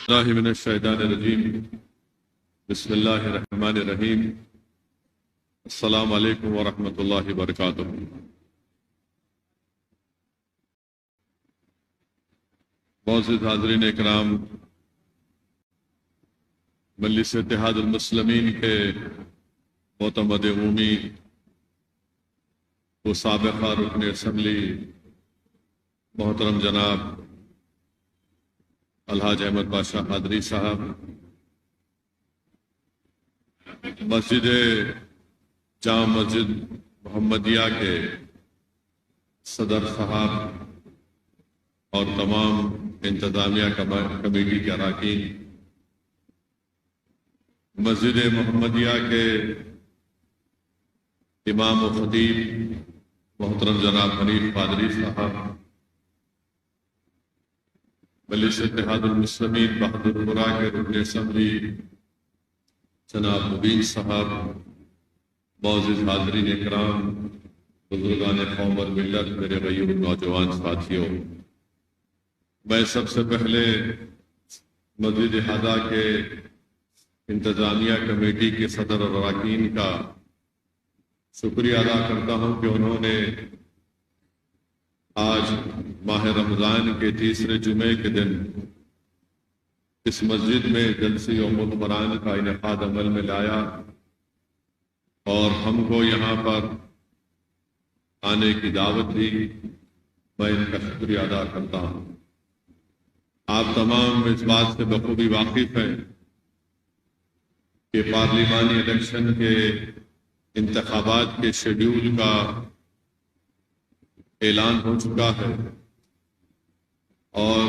اللہ من الشیطان الرجیم بسم اللہ الرحمن الرحیم السلام علیکم ورحمۃ اللہ وبرکاتہ۔ معزز حاضرین اکرام، مجلس اتحاد المسلمین کے معتمد عمومی و سابقہ رکن اسمبلی محترم جناب الحاج احمد پاشا قادری صاحب، مسجد جامع مسجد محمدیہ کے صدر صاحب اور تمام انتظامیہ کمیٹی کے اراکین، مسجد محمدیہ کے امام و خطیب محترم جناب حنیف قادری صاحب، مجلس اتحاد المسلمین بہادرپورہ کے رکن اسمبلی جناب مبین صاحب، معزز حاضرین اکرام، بزرگان قوم اور ملت، میرے غیور نوجوان ساتھیوں، میں سب سے پہلے مسجد احاطہ کے انتظامیہ کمیٹی کے صدر اور اراکین کا شکریہ ادا کرتا ہوں کہ انہوں نے آج ماہ رمضان کے تیسرے جمعے کے دن اس مسجد میں جلسے یوم القرآن کا انعقاد عمل میں لایا اور ہم کو یہاں پر آنے کی دعوت دی۔ میں ان کا شکریہ ادا کرتا ہوں۔ آپ تمام اس بات سے بخوبی واقف ہیں کہ پارلیمانی الیکشن کے انتخابات کے شیڈیول کا اعلان ہو چکا ہے اور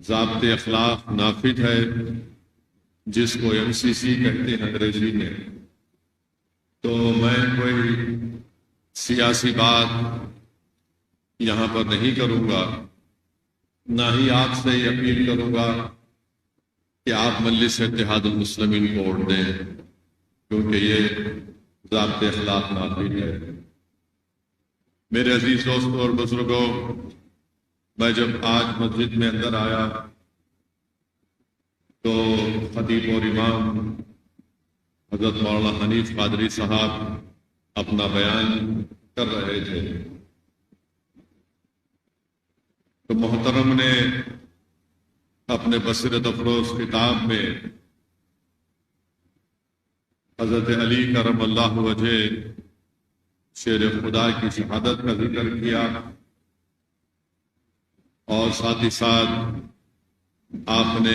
ضابط اخلاق نافذ ہے، جس کو MCC کہتے ہیں انگریزی میں۔ تو میں کوئی سیاسی بات یہاں پر نہیں کروں گا، نہ ہی آپ سے یہ اپیل کروں گا کہ آپ مجلس اتحاد المسلمین کو ووٹ دیں، کیونکہ یہ ضابط اخلاق نافذ ہے۔ میرے عزیز دوستوں اور بزرگوں، میں جب آج مسجد میں اندر آیا تو خطیب اور امام حضرت مولانا حنیف قادری صاحب اپنا بیان کر رہے تھے، تو محترم نے اپنے بصیرت افروز کتاب میں حضرت علی کرم اللہ وجہ شیر خدا کی شہادت کا ذکر کیا اور ساتھ ہی ساتھ آپ نے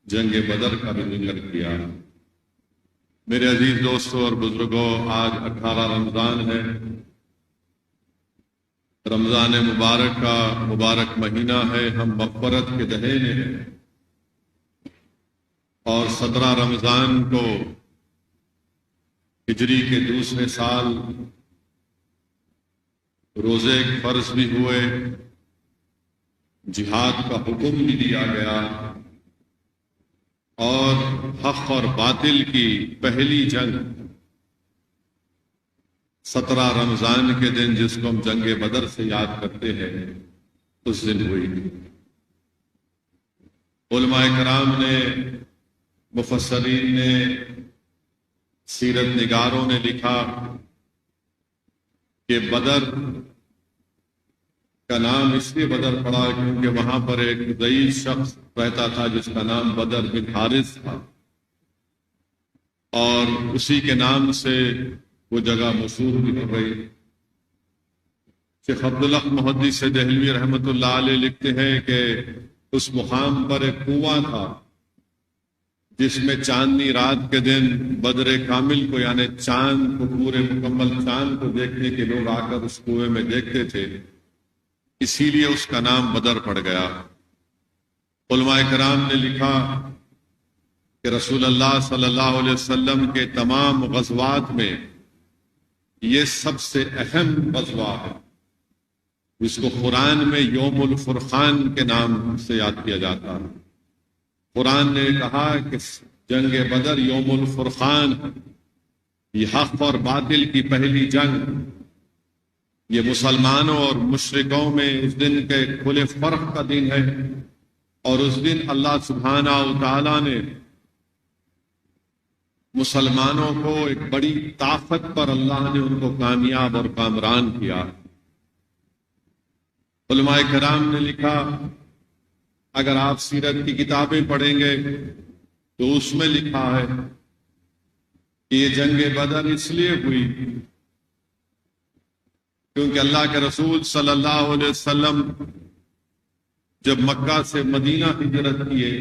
جنگ بدر کا بھی ذکر کیا۔ میرے عزیز دوستوں اور بزرگوں، آج 18 رمضان ہے، رمضان مبارک کا مبارک مہینہ ہے، ہم مغفرت کے دہینے ہیں اور 17 رمضان کو ہجری کے دوسرے سال روزے فرض بھی ہوئے، جہاد کا حکم بھی دیا گیا اور حق اور باطل کی پہلی جنگ 17 رمضان کے دن، جس کو ہم جنگ بدر سے یاد کرتے ہیں، اس دن ہوئی۔ علماء کرام نے، مفسرین نے، سیرت نگاروں نے لکھا کہ بدر کا نام اس لیے بدر پڑا کیونکہ وہاں پر ایک ضعیف شخص رہتا تھا جس کا نام بدر بن حارث تھا، اور اسی کے نام سے وہ جگہ مشہور بھی ہو گئی۔ شیخ عبدالحق محدث دہلوی رحمۃ اللہ علیہ لکھتے ہیں کہ اس مقام پر ایک کنواں تھا جس میں چاندنی رات کے دن بدر کامل کو، یعنی چاند کو، پورے مکمل چاند کو دیکھنے کے لوگ آ کر اس کنویں میں دیکھتے تھے، اسی لیے اس کا نام بدر پڑ گیا۔ علماء کرام نے لکھا کہ رسول اللہ صلی اللہ علیہ وسلم کے تمام غزوات میں یہ سب سے اہم غزوہ ہے، جس کو قرآن میں یوم الفرقان کے نام سے یاد کیا جاتا ہے۔ قرآن نے کہا کہ جنگ بدر یوم الفرقان، یہ حق اور باطل کی پہلی جنگ، یہ مسلمانوں اور مشرکوں میں اس دن کے کھلے فرق کا دن ہے اور اس دن اللہ سبحانہ و تعالی نے مسلمانوں کو ایک بڑی طاقت پر اللہ نے ان کو کامیاب اور کامران کیا۔ علماء کرام نے لکھا، اگر آپ سیرت کی کتابیں پڑھیں گے تو اس میں لکھا ہے کہ یہ جنگ بدر اس لیے ہوئی کیونکہ اللہ کے رسول صلی اللہ علیہ وسلم جب مکہ سے مدینہ ہجرت کیے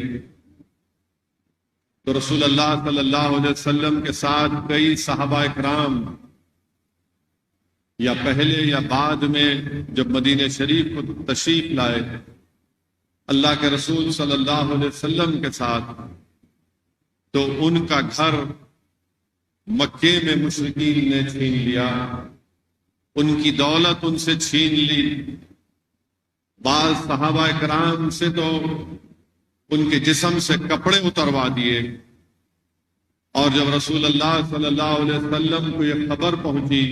تو رسول اللہ صلی اللہ علیہ وسلم کے ساتھ کئی صحابہ کرام یا پہلے یا بعد میں جب مدینہ شریف کو تشریف لائے اللہ کے رسول صلی اللہ علیہ وسلم کے ساتھ، تو ان کا گھر مکے میں مشرکین نے چھین لیا، ان کی دولت ان سے چھین لی۔ بعض صحابہ کرام سے تو ان کے جسم سے کپڑے اتروا دیے، اور جب رسول اللہ صلی اللہ علیہ وسلم کو یہ خبر پہنچی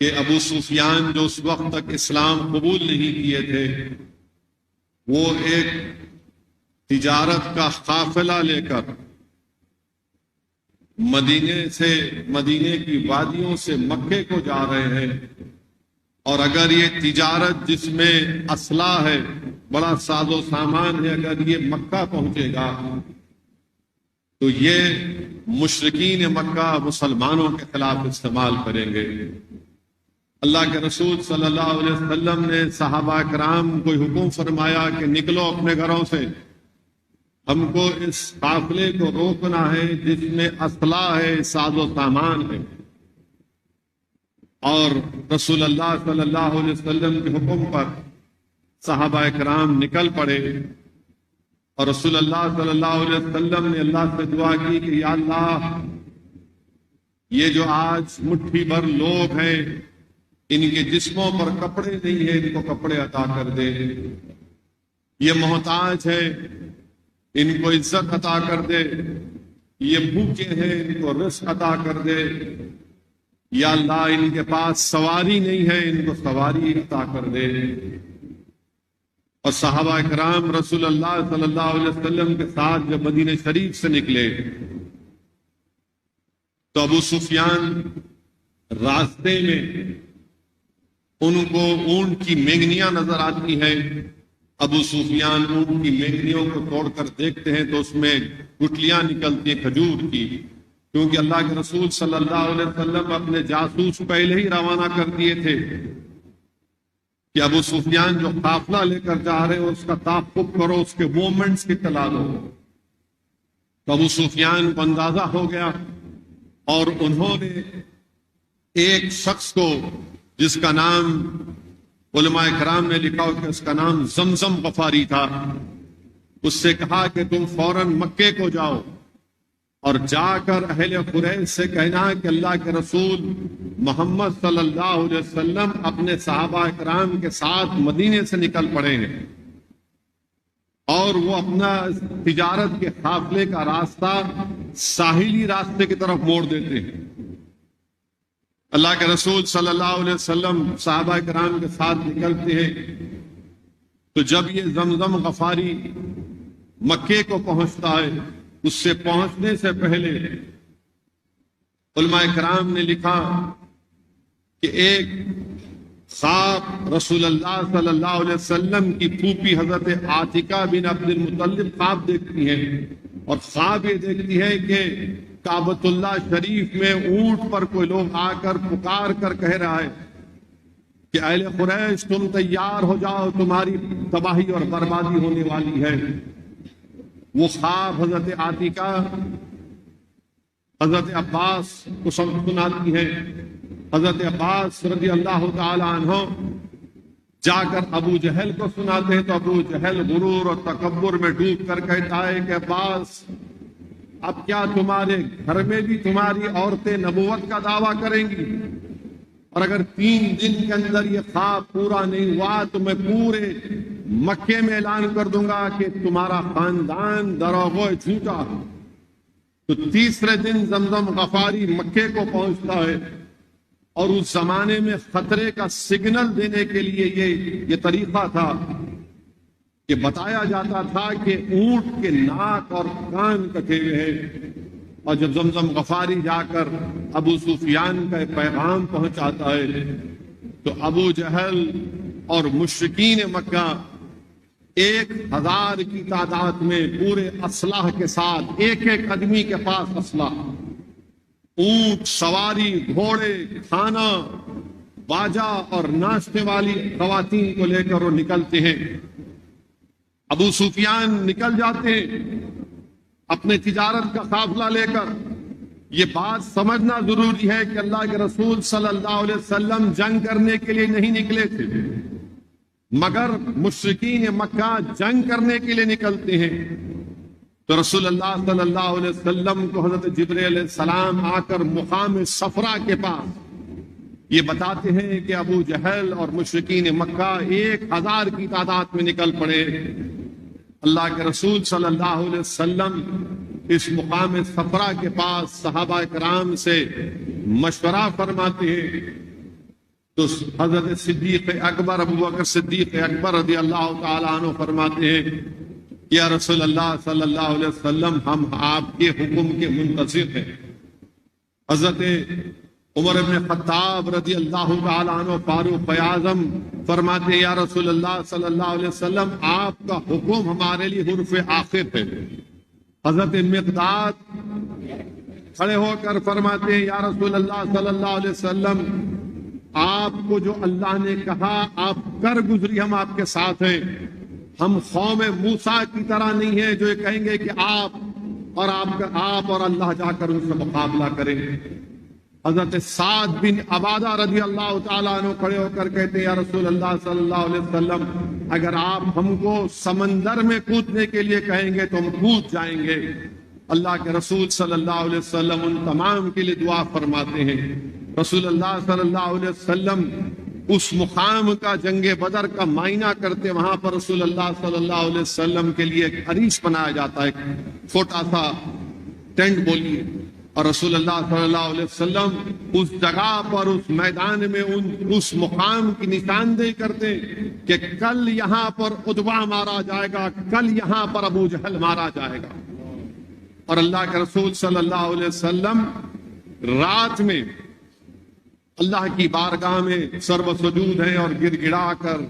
کہ ابو سفیان جو اس وقت تک اسلام قبول نہیں کیے تھے، وہ ایک تجارت کا قافلہ لے کر مدینے کی وادیوں سے مکے کو جا رہے ہیں، اور اگر یہ تجارت جس میں اسلحہ ہے، بڑا ساز و سامان ہے، اگر یہ مکہ پہنچے گا تو یہ مشرکین مکہ مسلمانوں کے خلاف استعمال کریں گے۔ اللہ کے رسول صلی اللہ علیہ وسلم نے صحابہ کرام کو حکم فرمایا کہ نکلو اپنے گھروں سے، ہم کو اس قافلے کو روکنا ہے جس میں اسلحہ ہے، ساز و سامان ہے۔ اور رسول اللہ صلی اللہ علیہ وسلم کے حکم پر صحابہ کرام نکل پڑے، اور رسول اللہ صلی اللہ علیہ وسلم نے اللہ سے دعا کی کہ یا اللہ، یہ جو آج مٹھی بھر لوگ ہیں ان کے جسموں پر کپڑے نہیں ہیں، ان کو کپڑے عطا کر دے، یہ محتاج ہے ان کو عزت عطا کر دے، یہ بھوکے ہیں ان کو رزق عطا کر دے، یا اللہ ان کے پاس سواری نہیں ہے ان کو سواری عطا کر دے۔ اور صحابہ کرام رسول اللہ صلی اللہ علیہ وسلم کے ساتھ جب مدینہ شریف سے نکلے تو ابو سفیان راستے میں ان کو اونٹ کی مینگنیاں نظر آتی ہیں۔ ابو سفیان اونٹ کی مینگنیوں کو توڑ کر دیکھتے ہیں تو اس میں گٹلیاں نکلتی ہیں کھجور کی، کیونکہ اللہ کے رسول صلی اللہ علیہ وسلم اپنے جاسوس پہلے ہی روانہ کر دیے تھے کہ ابو سفیان جو قافلہ لے کر جا رہے ہو اس کا تعاقب کرو، اس کے موومنٹس کی اطلاع دو۔ تو ابو سفیان کو اندازہ ہو گیا، اور انہوں نے ایک شخص کو جس کا نام علماء کرام نے لکھا کہ اس کا نام زمزم غفاری تھا، اس سے کہا کہ تم فوراً مکے کو جاؤ اور جا کر اہل قریش سے کہنا کہ اللہ کے رسول محمد صلی اللہ علیہ وسلم اپنے صحابہ کرام کے ساتھ مدینے سے نکل پڑے ہیں، اور وہ اپنا تجارت کے قافلے کا راستہ ساحلی راستے کی طرف موڑ دیتے ہیں۔ اللہ کے رسول صلی اللہ علیہ وسلم صحابہ کرام کے ساتھ نکلتے ہیں، تو جب یہ زمزم غفاری مکے کو پہنچتا ہے، اس سے پہنچنے سے پہلے علماء کرام نے لکھا کہ ایک خواب رسول اللہ صلی اللہ علیہ وسلم کی پھوپھی حضرت عاتکہ بن عبد المطلب خواب دیکھتی ہیں، اور خواب یہ دیکھتی ہے کہ کعبۃ اللہ شریف میں اونٹ پر کوئی لوگ آ کر پکار کر کہہ رہا ہے کہ اہل قریش تم تیار ہو جاؤ، تمہاری تباہی اور بربادی ہونے والی ہے۔ وہ خواب حضرت عاتکہ حضرت عباس کو سناتی ہے۔ حضرت عباس رضی اللہ تعالی عنہ جا کر ابو جہل کو سناتے ہیں، تو ابو جہل غرور اور تکبر میں ڈوب کر کہتا ہے کہ عباس، اب کیا تمہارے گھر میں بھی تمہاری عورتیں نبوت کا دعویٰ کریں گی؟ اور اگر 3 دن کے اندر یہ خواب پورا نہیں ہوا تو میں پورے مکے میں اعلان کر دوں گا کہ تمہارا خاندان دروغ جھوٹا۔ تو تیسرے دن زمزم غفاری مکے کو پہنچتا ہے، اور اس زمانے میں خطرے کا سگنل دینے کے لیے یہ طریقہ تھا کہ بتایا جاتا تھا کہ اونٹ کے ناک اور کان کٹے ہوئے ہیں، اور جب زمزم غفاری جا کر ابو سفیان کا پیغام پہنچاتا ہے تو ابو جہل اور مشرکین مکہ 1000 کی تعداد میں پورے اسلحہ کے ساتھ، ایک ایک آدمی کے پاس اسلحہ، اونٹ سواری، گھوڑے، کھانا، باجا اور ناچنے والی خواتین کو لے کر وہ نکلتے ہیں۔ ابو سفیان نکل جاتے ہیں اپنے تجارت کا قافلہ لے کر۔ یہ بات سمجھنا ضروری ہے کہ اللہ کے رسول صلی اللہ علیہ وسلم جنگ کرنے کے لیے نہیں نکلے تھے، مگر مشرکین مکہ جنگ کرنے کے لیے نکلتے ہیں۔ تو رسول اللہ صلی اللہ علیہ وسلم کو حضرت جبرائیل علیہ السلام آ کر مقام صفرا کے پاس یہ بتاتے ہیں کہ ابو جہل اور مشرکین مکہ 1000 کی تعداد میں نکل پڑے۔ اللہ کے رسول صلی اللہ علیہ وسلم اس مقام صفرا کے پاس صحابہ کرام سے مشورہ فرماتے ہیں تو حضرت صدیق اکبر ابو بکر صدیق اکبر رضی اللہ تعالیٰ عنہ فرماتے ہیں یا رسول اللہ صلی اللہ علیہ وسلم، ہم آپ کے حکم کے منتظر ہیں۔ حضرت عمر بن خطاب رضی اللہ تعالیٰ عنہ فاروق اعظم فرماتے ہیں یا رسول اللہ صلی اللہ علیہ وسلم، آپ کا حکم ہمارے لیے حرف آخر ہے۔ حضرت مقداد کھڑے ہو کر فرماتے ہیں یا رسول اللہ صلی اللہ علیہ وسلم، آپ کو جو اللہ نے کہا آپ کر گزری، ہم آپ کے ساتھ ہیں۔ ہم قوم موسیٰ کی طرح نہیں ہیں جو یہ کہیں گے کہ آپ اور اللہ جا کر ان سے مقابلہ کریں۔ حضرت سعد بن عبادہ رضی اللہ تعالیٰ عنہ کھڑے ہو کر کہتے ہیں یا رسول اللہ صلی اللہ علیہ وسلم، اگر آپ ہم کو سمندر میں کودنے کے لیے کہیں گے تو ہم کود جائیں گے۔ اللہ کے رسول صلی اللہ علیہ وسلم ان تمام کے لیے دعا فرماتے ہیں۔ رسول اللہ صلی اللہ علیہ وسلم اس مقام کا جنگ بدر کا معائنہ کرتے، وہاں پر رسول اللہ صلی اللہ علیہ وسلم کے لیے ایک عریش بنایا جاتا ہے، ایک چھوٹا سا ٹینٹ بولیے، اور رسول اللہ صلی اللہ علیہ وسلم اس جگہ پر اس میدان میں اس مقام کی نشاندہی کرتے کہ کل یہاں پر عتبہ مارا جائے گا، کل یہاں پر ابو جہل مارا جائے گا۔ اور اللہ کے رسول صلی اللہ علیہ وسلم رات میں اللہ کی بارگاہ میں سرو سجود ہیں اور گر گڑا کر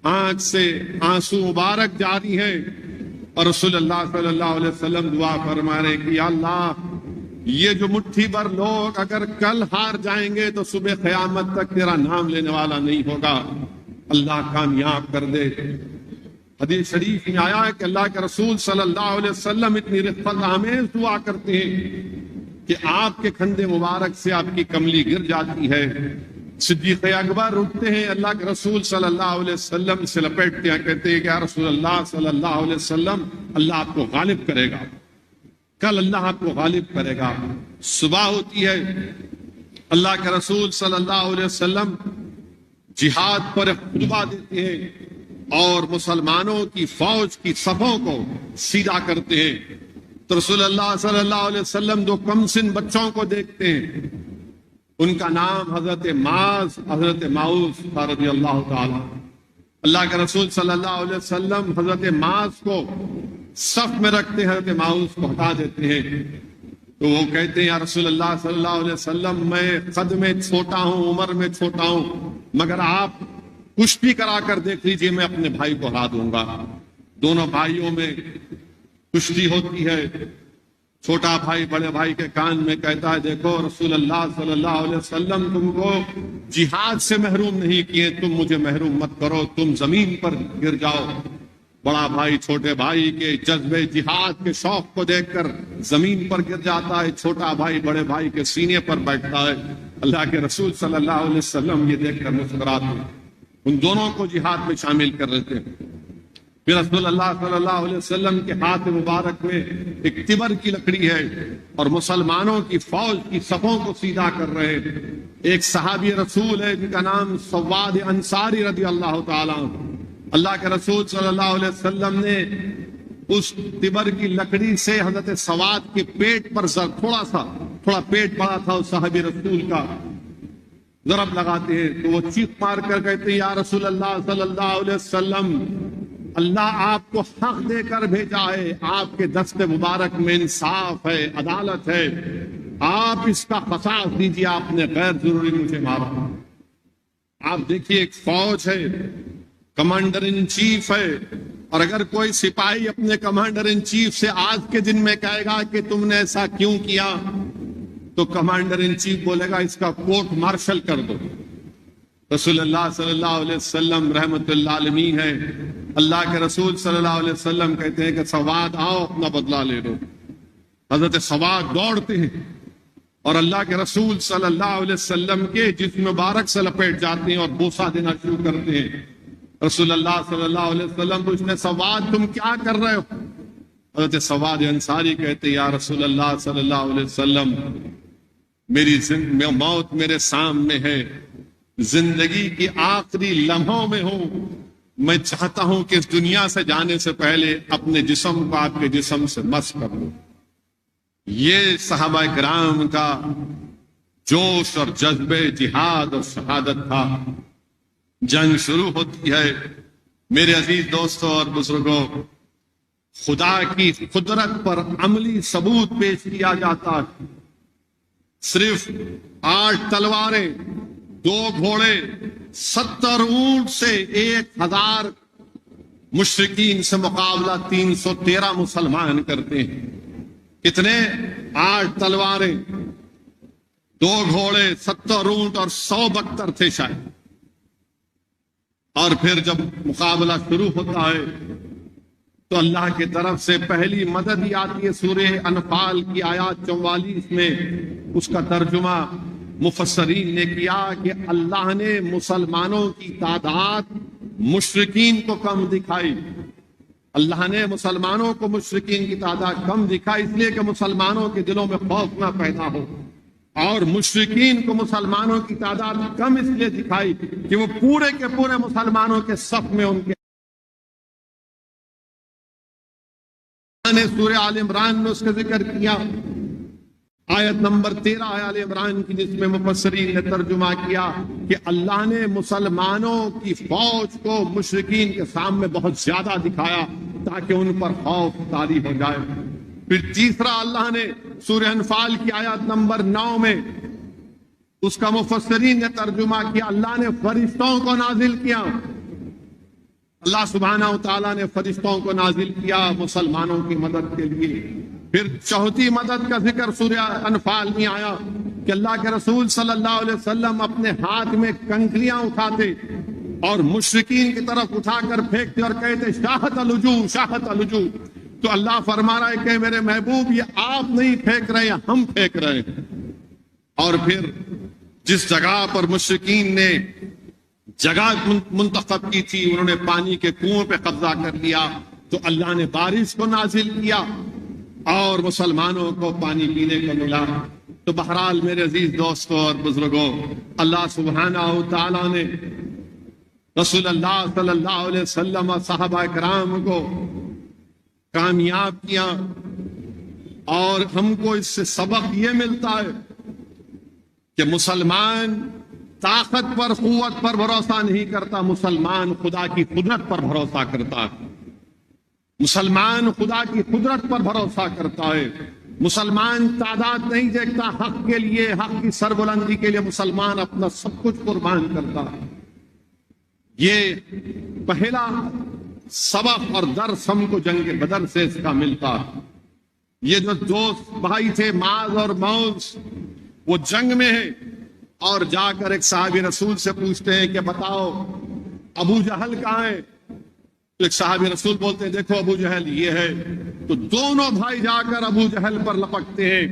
آنکھ سے آنسو مبارک جاری ہیں، اور رسول اللہ صلی اللہ علیہ وسلم دعا فرما رہے کہ یا اللہ، یہ جو مٹھی بھر لوگ اگر کل ہار جائیں گے تو صبح قیامت تک تیرا نام لینے والا نہیں ہوگا، اللہ کامیاب کر دے۔ حدیث شریف میں آیا ہے کہ اللہ کے رسول صلی اللہ علیہ وسلم اتنی رفت آمیز دعا کرتے ہیں کہ آپ کے کھندے مبارک سے آپ کی کملی گر جاتی ہے۔ صدیق اکبر اٹھتے ہیں، اللہ کے رسول صلی اللہ علیہ وسلم سے لپیٹتے ہیں، کہتے ہیں کہ یا رسول اللہ صلی اللہ علیہ وسلم، اللہ آپ کو غالب کرے گا، کل اللہ آپ کو غالب کرے گا۔ صبح ہوتی ہے، اللہ کے رسول صلی اللہ علیہ وسلم جہاد پر خطبہ دیتے ہیں اور مسلمانوں کی فوج کی صفوں کو سیدھا کرتے ہیں۔ تو رسول اللہ صلی اللہ علیہ وسلم دو کم سن بچوں کو دیکھتے ہیں، ان کا نام حضرت معاذ حضرت معوذ رضی اللہ تعالی۔ اللہ کے رسول صلی اللہ علیہ وسلم حضرت معاذ کو صف میں رکھتے ہیں، حضرت معوذ کو ہٹا دیتے ہیں۔ تو وہ کہتے ہیں یا رسول اللہ صلی اللہ علیہ وسلم، میں قد میں چھوٹا ہوں، عمر میں چھوٹا ہوں، مگر آپ کشتی کرا کر دیکھ لیجئے، میں اپنے بھائی کو ہرا دوں گا۔ دونوں بھائیوں میں کشتی ہوتی ہے، چھوٹا بھائی بڑے بھائی کے کان میں کہتا ہے دیکھو رسول اللہ صلی اللہ علیہ وسلم تم کو جہاد سے محروم نہیں کیے، تم مجھے محروم مت کرو، تم زمین پر گر جاؤ۔ بڑا بھائی چھوٹے بھائی کے جذبے جہاد کے شوق کو دیکھ کر زمین پر گر جاتا ہے، چھوٹا بھائی بڑے بھائی کے سینے پر بیٹھتا ہے۔ اللہ کے رسول صلی اللہ علیہ وسلم یہ دیکھ کر مسکراتے ہیں، ان دونوں کو جہاد میں شامل کر لیتے ہیں۔ پھر رسول اللہ صلی اللہ علیہ وسلم کے ہاتھ مبارک میں ایک تبر کی لکڑی ہے اور مسلمانوں کی فوج کی صفوں کو سیدھا کر رہے ہیں۔ ایک صحابی رسول ہے جن کا نام سواد انصاری رضی اللہ تعالیٰ عنہ۔ اللہ کے رسول صلی اللہ علیہ وسلم نے اس تبر کی لکڑی سے حضرت سواد کے پیٹ پر تھوڑا پیٹ بڑا تھا اس صحابی رسول کا، ضرب لگاتے ہیں تو وہ چیخ مار کر کہتے ہیں یا رسول اللہ صلی اللہ علیہ وسلم، اللہ آپ کو حق دے کر بھیجا ہے، آپ کے دست مبارک میں انصاف ہے، عدالت ہے، آپ اس کا قصاص دیجیے، آپ نے غیر ضروری مجھے مارا۔ آپ دیکھیے ایک فوج ہے، کمانڈر ان چیف ہے، اور اگر کوئی سپاہی اپنے کمانڈر ان چیف سے آج کے دن میں کہے گا کہ تم نے ایسا کیوں کیا، تو کمانڈر ان چیف بولے گا اس کا کورٹ مارشل کر دو۔ رسول اللہ صلی اللہ علیہ وسلم رحمت اللہ علیہ ہے، اللہ کے رسول صلی اللہ علیہ وسلم کہتے ہیں کہ سواد آؤ اپنا بدلہ لے لو۔ حضرت سواد دوڑتے ہیں اور اللہ کے رسول صلی اللہ علیہ وسلم کے جسم مبارک سے لپیٹ جاتے ہیں اور بوسہ دینا شروع کرتے ہیں۔ رسول اللہ صلی اللہ علیہ وسلم پوچھتے ہیں سواد تم کیا کر رہے ہو؟ حضرت سواد انصاری کہتے ہیں یا رسول اللہ صلی اللہ علیہ وسلم میری موت میرے سامنے ہے، زندگی کی آخری لمحوں میں ہوں، میں چاہتا ہوں کہ اس دنیا سے جانے سے پہلے اپنے جسم کو آپ کے جسم سے مس کر لوں۔ یہ صحابہ کرام کا جوش اور جذبے جہاد اور شہادت تھا۔ جنگ شروع ہوتی ہے، میرے عزیز دوستوں اور بزرگوں، خدا کی قدرت پر عملی ثبوت پیش کیا جاتا ہے۔ صرف 8 تلواریں، 2 گھوڑے، 70 اونٹ سے 1000 مشرکین سے مقابلہ 313 مسلمان کرتے ہیں۔ کتنے؟ 8 تلواریں، 2 گھوڑے، 70 اونٹ اور 100 بختر تھے شاید۔ اور پھر جب مقابلہ شروع ہوتا ہے تو اللہ کی طرف سے پہلی مدد ہی آتی ہے۔ سورہ انفال کی آیات 44 میں اس کا ترجمہ مفسرین نے کیا کہ اللہ نے مسلمانوں کی تعداد مشرکین کو کم دکھائی۔ اللہ نے مسلمانوں کو مشرکین کی تعداد کم دکھائی اس لیے کہ مسلمانوں کے دلوں میں خوف نہ پیدا ہو، اور مشرکین کو مسلمانوں کی تعداد کم اس لیے دکھائی کہ وہ پورے کے پورے مسلمانوں کے صف میں ان کے نے سورہ آل عمران میں اس کا ذکر کیا، آیت نمبر 13 ہے آل عمران کی، جس میں مفسرین نے ترجمہ کیا کہ اللہ نے مسلمانوں کی فوج کو مشرکین کے سامنے بہت زیادہ دکھایا تاکہ ان پر خوف طاری ہو جائے۔ پھر تیسرا اللہ نے سورہ انفال کی آیت نمبر 9 میں اس کا مفسرین نے ترجمہ کیا، اللہ نے فرشتوں کو نازل کیا، اللہ سبحانہ و تعالیٰ نے فرشتوں کو نازل کیا مسلمانوں کی مدد کے لیے۔ پھر چوتھی مدد کا ذکر سورہ انفال میں آیا کہ اللہ کے رسول صلی اللہ علیہ وسلم اپنے ہاتھ میں کنکریاں اٹھاتے اور مشرکین کی طرف اٹھا کر پھینکتے اور کہتے شاہت الوجوہ شاہت الوجوہ۔ تو اللہ فرما رہا ہے کہ میرے محبوب یہ آپ نہیں پھینک رہے ہیں، ہم پھینک رہے ہیں۔ اور پھر جس جگہ پر مشرکین نے جگہ منتخب کی تھی انہوں نے پانی کے کنویں پہ قبضہ کر لیا، تو اللہ نے بارش کو نازل کیا اور مسلمانوں کو پانی پینے کو ملا۔ تو بہرحال میرے عزیز دوستوں اور بزرگوں، اللہ سبحانہ و تعالیٰ نے رسول اللہ صلی اللہ علیہ وسلم اور صحابہ کرام کو کامیاب کیا، اور ہم کو اس سے سبق یہ ملتا ہے کہ مسلمان طاقت پر قوت پر بھروسہ نہیں کرتا، مسلمان خدا کی قدرت پر بھروسہ کرتا ہے۔ مسلمان خدا کی قدرت پر بھروسہ کرتا ہے۔ مسلمان تعداد نہیں دیکھتا، حق کے لیے، حق کی سربلندی کے لیے مسلمان اپنا سب کچھ قربان کرتا ہے۔ یہ پہلا سبق اور درس ہم کو جنگ بدر سے اس کا ملتا ہے۔ یہ جو دوست بھائی تھے معاذ اور معوذ، وہ جنگ میں ہے اور جا کر ایک صحابی رسول سے پوچھتے ہیں کہ بتاؤ ابو جہل کہاں ہے؟ تو ایک صحابی رسول بولتے ہیں دیکھو ابو جہل یہ ہے۔ تو دونوں بھائی جا کر ابو جہل پر لپکتے ہیں۔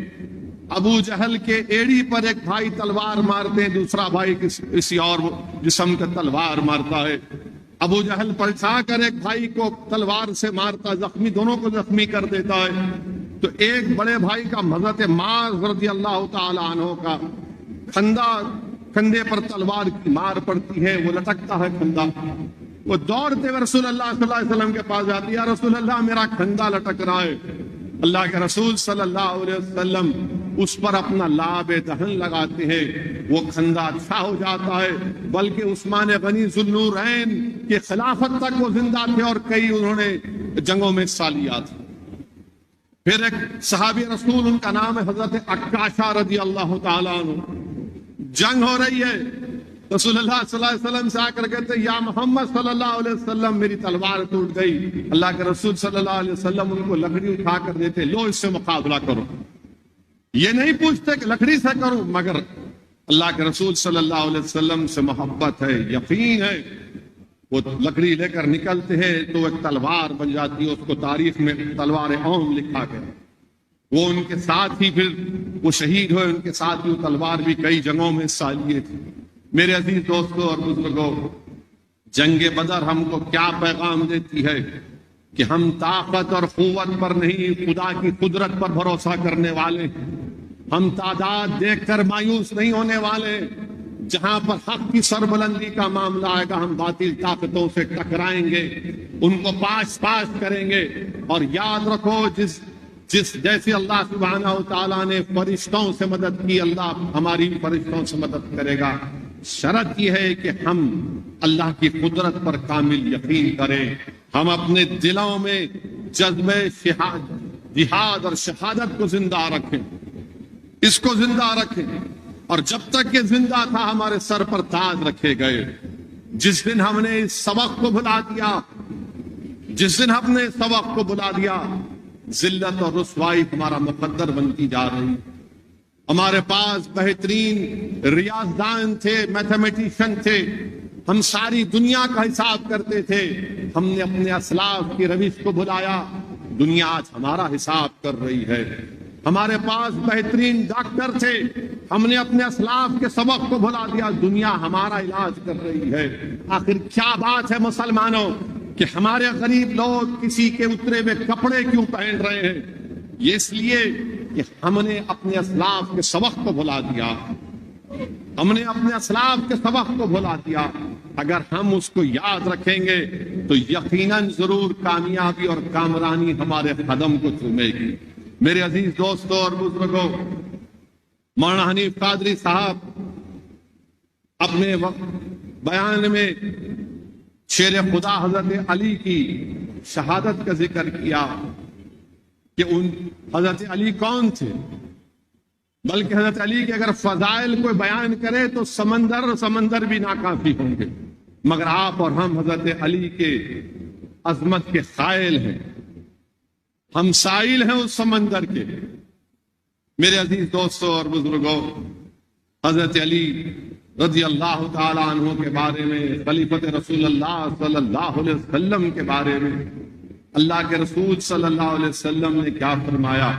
ابو جہل کے ایڑی پر ایک بھائی تلوار مارتے ہیں، دوسرا بھائی کسی اور جسم کا تلوار مارتا ہے۔ ابو جہل پلٹا کر ایک بھائی کو تلوار سے مارتا، زخمی، دونوں کو زخمی کر دیتا ہے۔ تو ایک بڑے بھائی کا حضرت معاذ رضی اللہ تعالی عنہ کا کندھے پر تلوار کی مار پڑتی ہے، وہ لٹکتا ہے کندھا۔ وہ دوڑتے ہوئے رسول اللہ صلی اللہ علیہ وسلم کے پاس جاتی ہے، یا رسول اللہ میرا کندھا لٹک رہا ہے۔ اللہ کے رسول صلی اللہ علیہ وسلم اس پر اپنا لعاب دہن لگاتے ہیں وہ کھندا اچھا ہو جاتا ہے، بلکہ عثمان غنی ذوالنورین کے خلافت تک وہ زندہ تھے اور کئی انہوں نے جنگوں میں حصہ لیا تھا۔ پھر ایک صحابی رسول، ان کا نام ہے حضرت عکاشہ رضی اللہ تعالیٰ عنہ، جنگ ہو رہی ہے، رسول اللہ صلی اللہ علیہ وسلم سے آ کر کہتے ہیں یا محمد صلی اللہ علیہ وسلم میری تلوار ٹوٹ گئی۔ اللہ کے رسول صلی اللہ علیہ وسلم ان کو لکڑی اٹھا کر دیتے، لو اس سے مقابلہ کرو۔ یہ نہیں پوچھتے کہ لکڑی سے کروں، مگر اللہ کے رسول صلی اللہ علیہ وسلم سے محبت ہے، یقین ہے، وہ لکڑی لے کر نکلتے ہیں تو ایک تلوار بن جاتی ہے، اس کو تاریخ میں تلوار اوم لکھا گیا۔ وہ ان کے ساتھ ہی پھر وہ شہید ہوئے، ان کے ساتھ ہی وہ تلوار بھی کئی جنگوں میں حصہ لیے تھے۔ میرے عزیز دوستوں اور بزرگوں، جنگ بدر ہم کو کیا پیغام دیتی ہے کہ ہم طاقت اور قوت پر نہیں، خدا کی قدرت پر بھروسہ کرنے والے، ہم تعداد دیکھ کر مایوس نہیں ہونے والے۔ جہاں پر حق کی سربلندی کا معاملہ آئے گا ہم باطل طاقتوں سے ٹکرائیں گے، ان کو پاش پاش کریں گے۔ اور یاد رکھو جیسے اللہ سبحانہ و تعالیٰ نے فرشتوں سے مدد کی، اللہ ہماری فرشتوں سے مدد کرے گا۔ شرط یہ ہے کہ ہم اللہ کی قدرت پر کامل یقین کریں، ہم اپنے دلوں میں جذبہ جہاد اور شہادت کو زندہ رکھیں، اس کو زندہ رکھیں، اور جب تک یہ زندہ تھا ہمارے سر پر تاج رکھے گئے۔ جس دن ہم نے اس سبق کو بھلا دیا، جس دن ہم نے اس سبق کو بھلا دیا، ذلت اور رسوائی ہمارا مقدر بنتی جا رہی۔ ہمارے پاس بہترین ریاضدان تھے، میتھمیٹیشین تھے، ہم ساری دنیا کا حساب کرتے تھے، ہم نے اپنے اسلاف کی روش کو بھلایا، دنیا آج ہمارا حساب کر رہی ہے۔ ہمارے پاس بہترین ڈاکٹر تھے، ہم نے اپنے اسلاف کے سبق کو بھلا دیا، دنیا ہمارا علاج کر رہی ہے۔ آخر کیا بات ہے مسلمانوں کہ ہمارے غریب لوگ کسی کے اترے ہوئے کپڑے کیوں پہن رہے ہیں؟ یہ اس لیے کہ ہم نے اپنے اسلاف کے سبق کو بھلا دیا، ہم نے اپنے اسلاف کے سبق کو بھلا دیا۔ اگر ہم اس کو یاد رکھیں گے تو یقیناً ضرور کامیابی اور کامرانی ہمارے قدم کو چومے گی۔ میرے عزیز دوستوں اور بزرگوں، مولانا حنیف قادری صاحب اپنے بیان میں شیر خدا حضرت علی کی شہادت کا ذکر کیا کہ حضرت علی کون تھے، بلکہ حضرت علی کے اگر فضائل کو بیان کرے تو سمندر بھی ناکافی ہوں گے، مگر آپ اور ہم حضرت علی کے عظمت کے قائل ہیں، ہم سائل ہیں اس سمندر کے۔ میرے عزیز دوستوں اور بزرگوں، حضرت علی رضی اللہ تعالی عنہ کے بارے میں، خلیفۃ رسول اللہ صلی اللہ علیہ وسلم کے بارے میں اللہ کے رسول صلی اللہ علیہ وسلم نے کیا فرمایا؟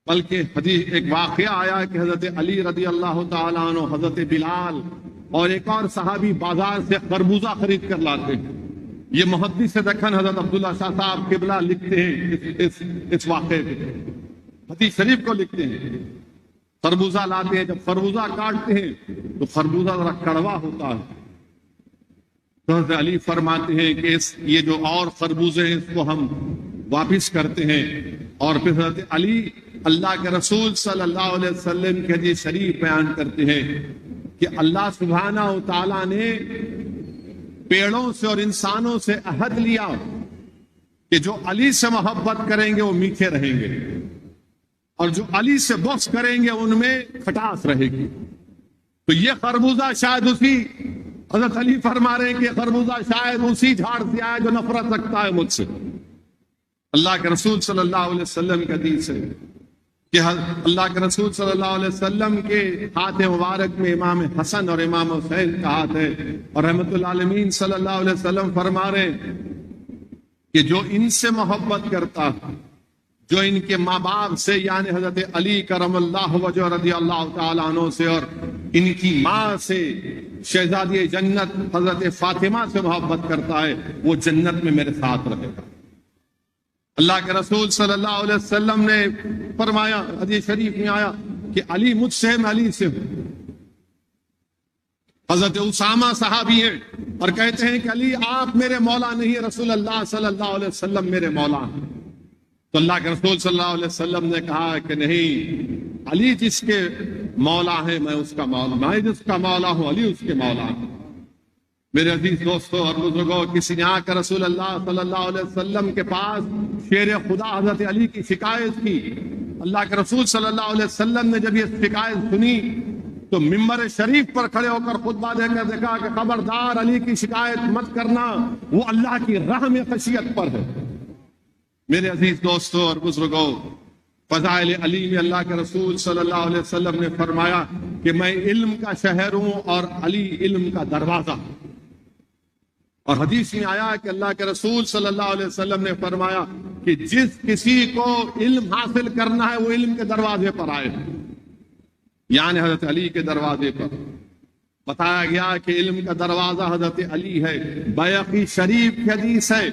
بلکہ حدیث ایک واقعہ آیا کہ حضرت علی رضی اللہ تعالی عنہ، حضرت بلال اور ایک اور صحابی بازار سے خربوزہ خرید کر لاتے ہیں۔ یہ محدث دکن حضرت عبداللہ شاہ صاحب قبلہ لکھتے ہیں اس واقعے پہ، حدیث شریف کو لکھتے ہیں۔ خربوزہ لاتے ہیں، جب خربوزہ کاٹتے ہیں تو خربوزہ ذرا کڑوا ہوتا ہے، تو حضرت علی فرماتے ہیں کہ یہ جو اور خربوزے ہیں اس کو ہم واپس کرتے ہیں۔ اور پھر حضرت علی اللہ کے رسول صلی اللہ علیہ وسلم کے حدیث شریف بیان کرتے ہیں کہ اللہ سبحانہ و تعالیٰ نے پیڑوں سے اور انسانوں سے عہد لیا کہ جو علی سے محبت کریں گے وہ میٹھے رہیں گے، اور جو علی سے بغض کریں گے ان میں کھٹاس رہے گی۔ تو یہ خربوزہ شاید اسی، حضرت علی فرما رہے ہیں کہ یہ خربوزہ شاید اسی جھاڑ سے آیا جو نفرت رکھتا ہے مجھ سے۔ اللہ کے رسول صلی اللہ علیہ وسلم کی حدیث ہے کہ اللہ کے رسول صلی اللہ علیہ وسلم کے ہاتھ مبارک میں امام حسن اور امام حسین کا ہاتھ ہے، اور رحمت العالمین صلی اللہ علیہ وسلم فرما رہے ہیں کہ جو ان سے محبت کرتا، جو ان کے ماں باپ سے یعنی حضرت علی کرم اللہ وجہ رضی اللہ تعالیٰ عنہ سے اور ان کی ماں سے شہزادی جنت حضرت فاطمہ سے محبت کرتا ہے، وہ جنت میں میرے ساتھ رہے گا۔ اللہ کے رسول صلی اللہ علیہ وسلم نے فرمایا، حدیث شریف میں آیا کہ علی مجھ سے ہے، میں علی سے ہوں۔ حضرت اسامہ صحابی ہیں اور کہتے ہیں کہ علی آپ میرے مولا نہیں، رسول اللہ صلی اللہ علیہ وسلم میرے مولا ہیں۔ تو اللہ کے رسول صلی اللہ علیہ وسلم نے کہا کہ نہیں، علی جس کے مولا ہے، میں اس کا مولا، میں جس کا مولا ہوں علی اس کے مولا ہوں۔ میرے عزیز دوستوں اور بزرگوں، کسی نے آ کر رسول اللہ صلی اللہ علیہ وسلم کے پاس شیر خدا حضرت علی کی شکایت کی۔ اللہ کے رسول صلی اللہ علیہ وسلم نے جب یہ شکایت سنی تو ممبر شریف پر کھڑے ہو کر خطبہ دے کر دیکھا کہ خبردار علی کی شکایت مت کرنا، وہ اللہ کی رحم خشیت پر ہے۔ میرے عزیز دوستوں اور بزرگوں، فضائل علی میں اللہ کے رسول صلی اللہ علیہ وسلم نے فرمایا کہ میں علم کا شہر ہوں اور علی علم کا دروازہ۔ اور حدیث میں آیا کہ اللہ کے رسول صلی اللہ علیہ وسلم نے فرمایا کہ جس کسی کو علم حاصل کرنا ہے وہ علم کے دروازے پر آئے، یعنی حضرت علی کے دروازے پر۔ بتایا گیا کہ علم کا دروازہ حضرت علی ہے۔ بیہقی شریف کی حدیث ہے